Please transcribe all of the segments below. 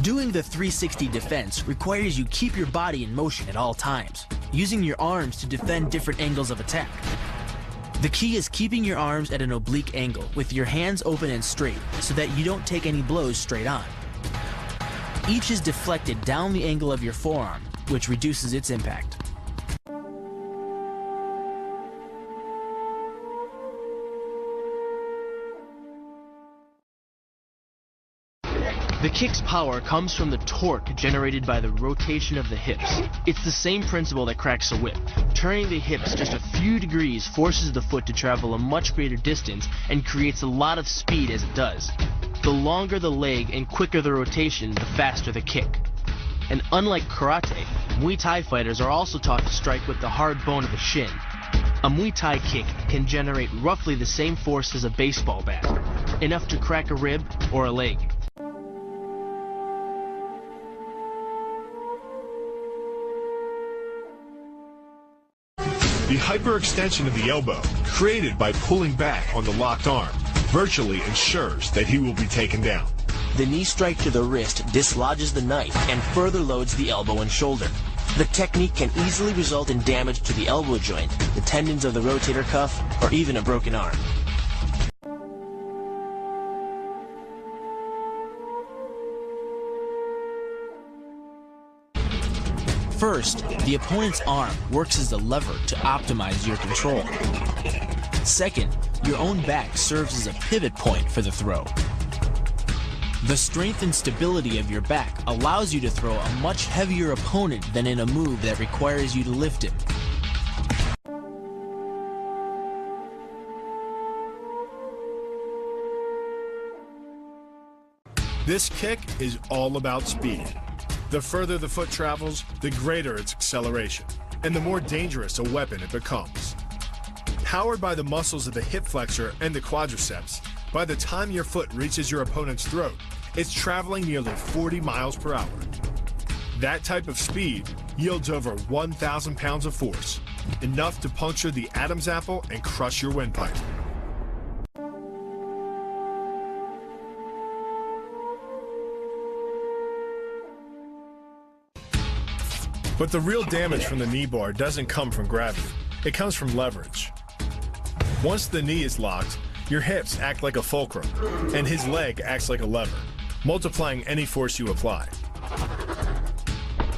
Doing the 360 defense requires you keep your body in motion at all times, using your arms to defend different angles of attack. The key is keeping your arms at an oblique angle with your hands open and straight so that you don't take any blows straight on. Each is deflected down the angle of your forearm, which reduces its impact. The kick's power comes from the torque generated by the rotation of the hips. It's the same principle that cracks a whip. Turning the hips just a few degrees forces the foot to travel a much greater distance and creates a lot of speed as it does. The longer the leg and quicker the rotation, the faster the kick. And unlike karate, Muay Thai fighters are also taught to strike with the hard bone of the shin. A Muay Thai kick can generate roughly the same force as a baseball bat, enough to crack a rib or a leg. The hyperextension of the elbow, created by pulling back on the locked arm, virtually ensures that he will be taken down. The knee strike to the wrist dislodges the knife and further loads the elbow and shoulder. The technique can easily result in damage to the elbow joint, the tendons of the rotator cuff, or even a broken arm. First, the opponent's arm works as a lever to optimize your control. Second, your own back serves as a pivot point for the throw. The strength and stability of your back allows you to throw a much heavier opponent than in a move that requires you to lift him. This kick is all about speed. The further the foot travels, the greater its acceleration, and the more dangerous a weapon it becomes. Powered by the muscles of the hip flexor and the quadriceps, by the time your foot reaches your opponent's throat, it's traveling nearly 40 miles per hour. That type of speed yields over 1,000 pounds of force, enough to puncture the Adam's apple and crush your windpipe. But the real damage from the knee bar doesn't come from gravity. It comes from leverage. Once the knee is locked, your hips act like a fulcrum, and his leg acts like a lever, multiplying any force you apply.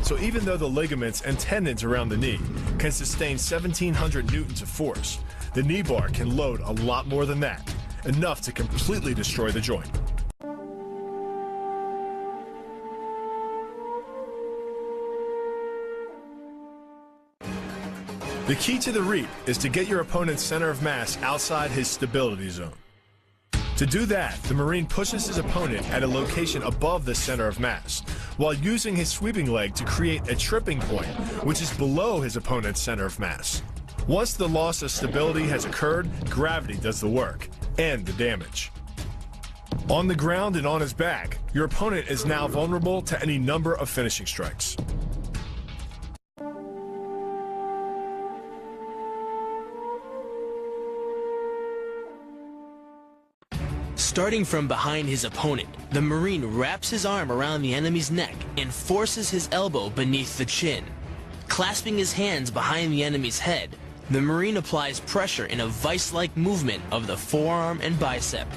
So even though the ligaments and tendons around the knee can sustain 1,700 newtons of force, the knee bar can load a lot more than that, enough to completely destroy the joint. The key to the reap is to get your opponent's center of mass outside his stability zone. To do that, the Marine pushes his opponent at a location above the center of mass, while using his sweeping leg to create a tripping point, which is below his opponent's center of mass. Once the loss of stability has occurred, gravity does the work, and the damage. On the ground and on his back, your opponent is now vulnerable to any number of finishing strikes. Starting from behind his opponent, the Marine wraps his arm around the enemy's neck and forces his elbow beneath the chin. Clasping his hands behind the enemy's head, the Marine applies pressure in a vice-like movement of the forearm and bicep.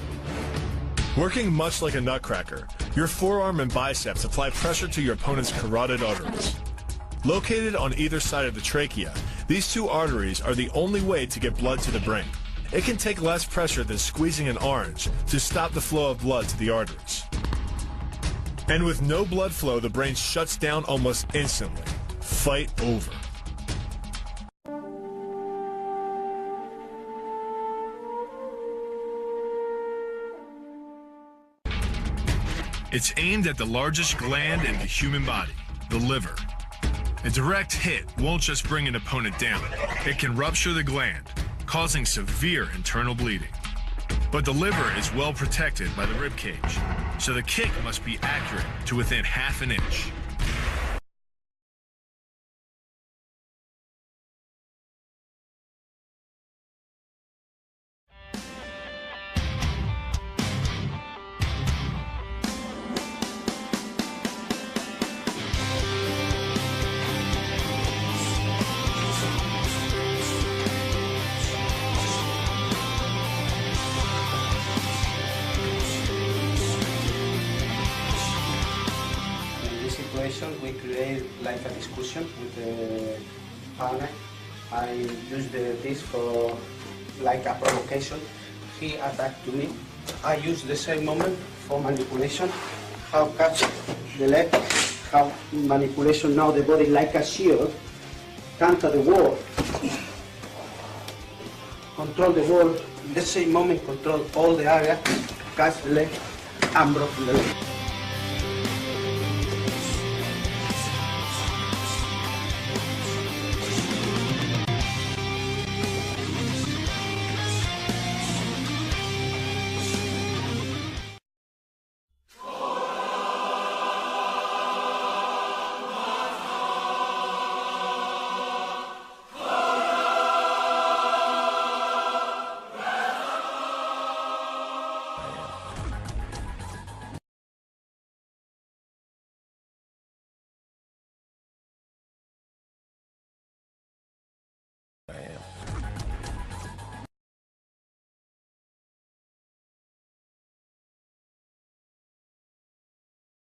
Working much like a nutcracker, your forearm and biceps apply pressure to your opponent's carotid arteries. Located on either side of the trachea, these two arteries are the only way to get blood to the brain. It can take less pressure than squeezing an orange to stop the flow of blood to the arteries. And with no blood flow, the brain shuts down almost instantly. Fight over. It's aimed at the largest gland in the human body, the liver. A direct hit won't just bring an opponent down. It can rupture the gland, causing severe internal bleeding. But the liver is well protected by the rib cage, so the kick must be accurate to within half an inch. situation, we create like a discussion with the partner. I use this for like a provocation. He attacked to me. I use the same moment for manipulation. How catch the leg, how manipulation now the body like a shield, counter the wall, control the wall, the same moment control all the area, catch the leg, and broke the leg.